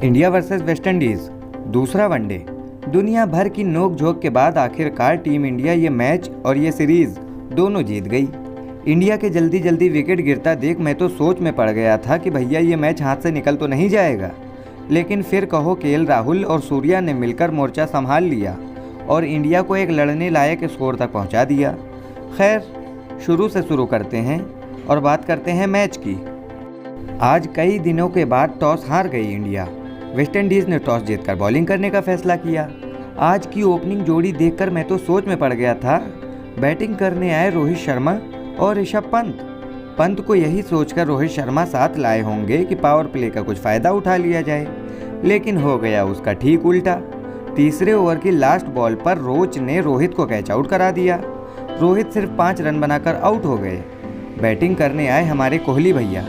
India versus West Indies दूसरा one day. दुनिया भर की नोक-झोंक के बाद आखिरकार टीम इंडिया ये मैच और ये सीरीज दोनों जीत गई। इंडिया के जल्दी जल्दी विकेट गिरता देख मैं तो सोच में पड़ गया था कि भैया ये मैच हाथ से निकल तो नहीं जाएगा, लेकिन फिर कहो केएल राहुल और सूर्या ने मिलकर मोर्चा संभाल लिया और इंडिया को एक लड़ने लायक स्कोर तक पहुंचा दिया। खैर, शुरू से शुरू करते हैं और बात करते हैं मैच की। आज कई दिनों के बाद टॉस हार गई इंडिया। वेस्टइंडीज़ ने टॉस जीतकर बॉलिंग करने का फैसला किया। आज की ओपनिंग जोड़ी देखकर मैं तो सोच में पड़ गया था। बैटिंग करने आए रोहित शर्मा और ऋषभ पंत। पंत को यही सोचकर रोहित शर्मा साथ लाए होंगे कि पावर प्ले का कुछ फ़ायदा उठा लिया जाए, लेकिन हो गया उसका ठीक उल्टा। तीसरे ओवर की लास्ट बॉल पर रोच ने रोहित को कैच आउट करा दिया। रोहित सिर्फ 5 रन बनाकर आउट हो गए। बैटिंग करने आए हमारे कोहली भैया।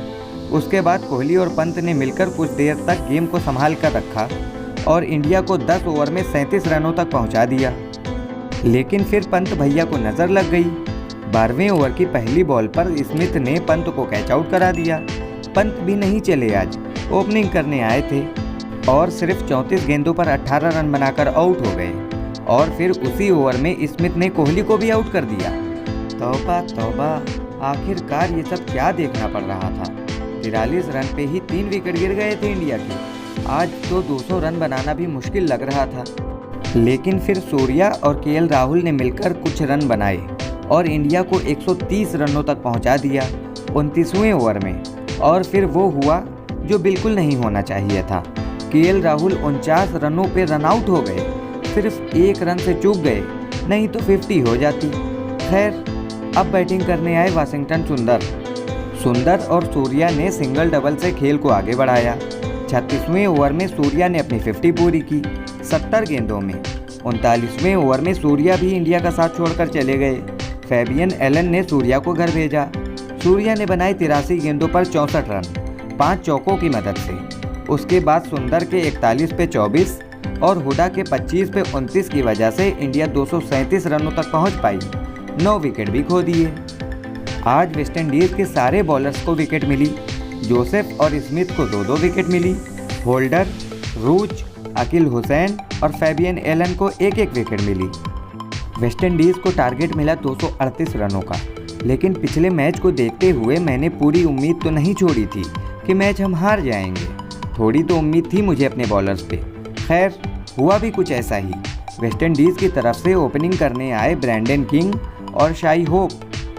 उसके बाद कोहली और पंत ने मिलकर कुछ देर तक गेम को संभाल कर रखा और इंडिया को 10 ओवर में 37 रनों तक पहुंचा दिया। लेकिन फिर पंत भैया को नज़र लग गई। 12वें ओवर की पहली बॉल पर स्मिथ ने पंत को कैच आउट करा दिया। पंत भी नहीं चले, आज ओपनिंग करने आए थे और सिर्फ 34 गेंदों पर 18 रन बनाकर आउट हो गए। और फिर उसी ओवर में स्मिथ ने कोहली को भी आउट कर दिया। तौबा तौबा, आखिरकार ये सब क्या देखना पड़ रहा था। 43 रन पे ही 3 विकेट गिर गए थे इंडिया के। आज तो 200 रन बनाना भी मुश्किल लग रहा था, लेकिन फिर सूर्या और केएल राहुल ने मिलकर कुछ रन बनाए और इंडिया को 130 रनों तक पहुंचा दिया 29वें ओवर में। और फिर वो हुआ जो बिल्कुल नहीं होना चाहिए था। केएल राहुल 49 रनों पे रन आउट हो गए। सिर्फ 1 रन से चूक गए, नहीं तो 50 हो जाती। खैर, अब बैटिंग करने आए वाशिंगटन सुंदर और सूर्या ने सिंगल डबल से खेल को आगे बढ़ाया। 36वें ओवर में सूर्या ने अपनी 50 पूरी की 70 गेंदों में। 39वें ओवर में सूर्या भी इंडिया का साथ छोड़कर चले गए। फैबियन एलन ने सूर्या को घर भेजा। सूर्या ने बनाए 83 गेंदों पर 64 रन 5 चौकों की मदद से। उसके बाद सुंदर के 41 पे 24 और हुडा के 25 पे 29 की वजह से इंडिया 237 रनों तक पहुंच पाई। 9 विकेट भी खो दिए। आज वेस्टइंडीज़ के सारे बॉलर्स को विकेट मिली। जोसेफ और स्मिथ को 2-2 विकेट मिली। होल्डर, रूच, अकील हुसैन और फैबियन एलन को 1-1 विकेट मिली। वेस्टइंडीज़ को टारगेट मिला 238 रनों का, लेकिन पिछले मैच को देखते हुए मैंने पूरी उम्मीद तो नहीं छोड़ी थी कि मैच हम हार जाएंगे। थोड़ी तो उम्मीद थी मुझे अपने बॉलर्स पे। खैर, हुआ भी कुछ ऐसा ही। वेस्टइंडीज़ की तरफ से ओपनिंग करने आए ब्रैंडन किंग और शाई होप।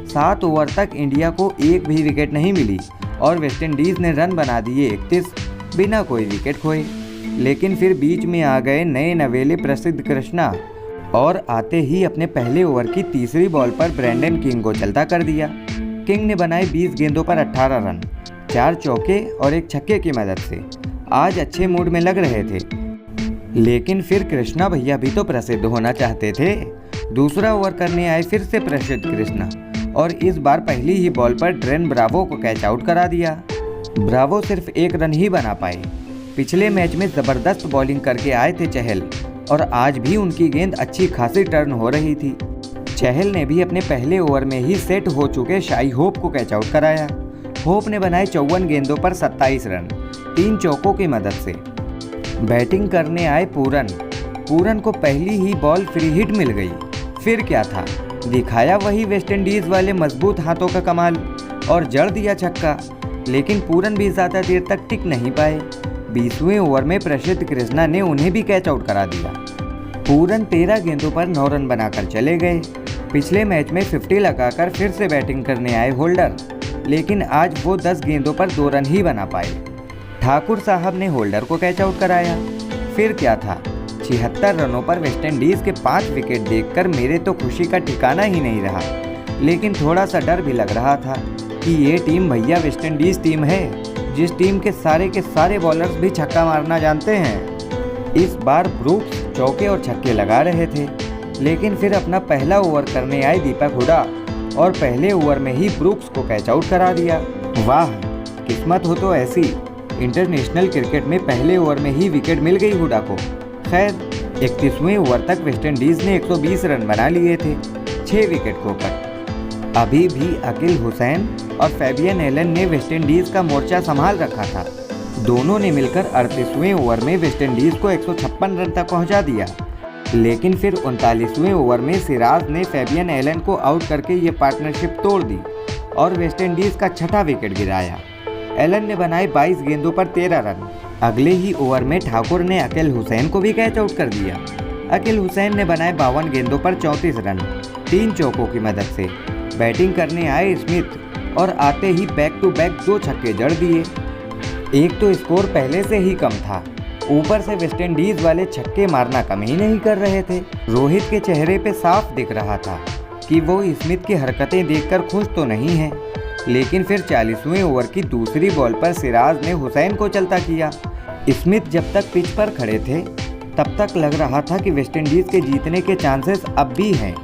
7 ओवर तक इंडिया को एक भी विकेट नहीं मिली और वेस्टइंडीज़ ने रन बना दिए 31 बिना कोई विकेट खोए। लेकिन फिर बीच में आ गए नए नवेले प्रसिद्ध कृष्णा और आते ही अपने पहले ओवर की तीसरी बॉल पर ब्रैंडन किंग को चलता कर दिया। किंग ने बनाए 20 गेंदों पर 18 रन 4 चौके और 1 छक्के की मदद से। आज अच्छे मूड में लग रहे थे, लेकिन फिर कृष्णा भैया भी तो प्रसिद्ध होना चाहते थे। दूसरा ओवर करने आए फिर से प्रसिद्ध कृष्णा और इस बार पहली ही बॉल पर ड्रेन ब्रावो को कैच आउट करा दिया। ब्रावो सिर्फ 1 रन ही बना पाए। पिछले मैच में ज़बरदस्त बॉलिंग करके आए थे चहल और आज भी उनकी गेंद अच्छी खासी टर्न हो रही थी। चहल ने भी अपने पहले ओवर में ही सेट हो चुके शाई होप को कैच आउट कराया। होप ने बनाए 54 गेंदों पर 27 रन 3 चौकों की मदद से। बैटिंग करने आए पूरन को पहली ही बॉल फ्री हिट मिल गई। फिर क्या था, दिखाया वही वेस्टइंडीज़ वाले मजबूत हाथों का कमाल और जड़ दिया छक्का। लेकिन पूरन भी ज़्यादा देर तक टिक नहीं पाए। 20वें ओवर में प्रसिद्ध कृष्णा ने उन्हें भी कैच आउट करा दिया। पूरन 13 गेंदों पर 9 रन बनाकर चले गए। पिछले मैच में 50 लगाकर फिर से बैटिंग करने आए होल्डर, लेकिन आज वो 10 गेंदों पर 2 रन ही बना पाए। ठाकुर साहब ने होल्डर को कैच आउट कराया। फिर क्या था, 76 रनों पर वेस्टइंडीज़ के 5 विकेट देखकर मेरे तो खुशी का ठिकाना ही नहीं रहा। लेकिन थोड़ा सा डर भी लग रहा था कि ये टीम भैया वेस्टइंडीज़ टीम है, जिस टीम के सारे बॉलर्स भी छक्का मारना जानते हैं। इस बार ब्रूक्स चौके और छक्के लगा रहे थे, लेकिन फिर अपना पहला ओवर करने आए दीपक हुडा और पहले ओवर में ही ब्रूक्स को कैच आउट करा दिया। वाह, किस्मत हो तो ऐसी। इंटरनेशनल क्रिकेट में पहले ओवर में ही विकेट मिल गई हुडा को। खैर, 31वें ओवर तक वेस्टइंडीज़ ने 120 रन बना लिए थे 6 विकेट खोकर। अभी भी अकील हुसैन और फैबियन एलन ने वेस्टइंडीज़ का मोर्चा संभाल रखा था। दोनों ने मिलकर 38वें ओवर में वेस्टइंडीज़ को 156 रन तक पहुंचा दिया, लेकिन फिर 39वें ओवर में सिराज ने फैबियन एलन को आउट करके ये पार्टनरशिप तोड़ दी और वेस्टइंडीज़ का छठा विकेट गिराया। एलन ने बनाए 22 गेंदों पर 13 रन। अगले ही ओवर में ठाकुर ने अकील हुसैन को भी कैच आउट कर दिया। अकील हुसैन ने बनाए 52 गेंदों पर 34 रन 3 चौकों की मदद से। बैटिंग करने आए स्मिथ और आते ही बैक टू बैक 2 छक्के जड़ दिए। एक तो स्कोर पहले से ही कम था, ऊपर से वेस्टइंडीज़ वाले छक्के मारना कम ही नहीं कर रहे थे। रोहित के चेहरे पे साफ दिख रहा था कि वो स्मिथ की हरकतें देखकर खुश तो नहीं है, लेकिन फिर 40वें ओवर की दूसरी बॉल पर सिराज ने हुसैन को चलता किया। स्मिथ जब तक पिच पर खड़े थे तब तक लग रहा था कि वेस्टइंडीज़ के जीतने के चांसेस अब भी हैं,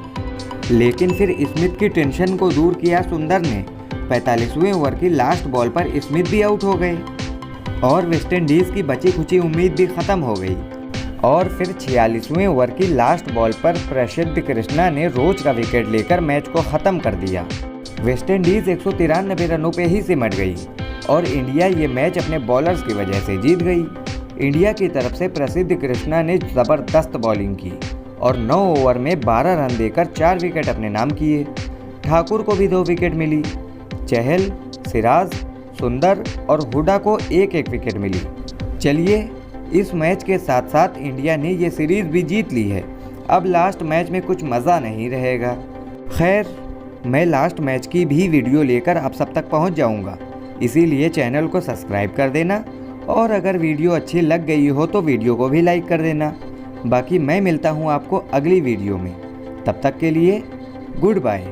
लेकिन फिर स्मिथ की टेंशन को दूर किया सुंदर ने। 45वें ओवर की लास्ट बॉल पर स्मिथ भी आउट हो गए और वेस्टइंडीज़ की बची खुची उम्मीद भी ख़त्म हो गई। और फिर 46वें ओवर की लास्ट बॉल पर प्रसिद्ध कृष्णा ने रोज का विकेट लेकर मैच को ख़त्म कर दिया। वेस्टइंडीज़ 193 रनों पे ही सिमट गई और इंडिया ये मैच अपने बॉलर्स की वजह से जीत गई। इंडिया की तरफ से प्रसिद्ध कृष्णा ने ज़बरदस्त बॉलिंग की और 9 ओवर में 12 रन देकर 4 विकेट अपने नाम किए। ठाकुर को भी 2 विकेट मिली। चहल, सिराज, सुंदर और हुडा को 1-1 विकेट मिली। चलिए, इस मैच के साथ साथ इंडिया ने ये सीरीज़ भी जीत ली है। अब लास्ट मैच में कुछ मज़ा नहीं रहेगा। खैर, मैं लास्ट मैच की भी वीडियो लेकर आप सब तक पहुंच जाऊंगा, इसीलिए चैनल को सब्सक्राइब कर देना और अगर वीडियो अच्छी लग गई हो तो वीडियो को भी लाइक कर देना। बाकी मैं मिलता हूं आपको अगली वीडियो में, तब तक के लिए गुड बाय।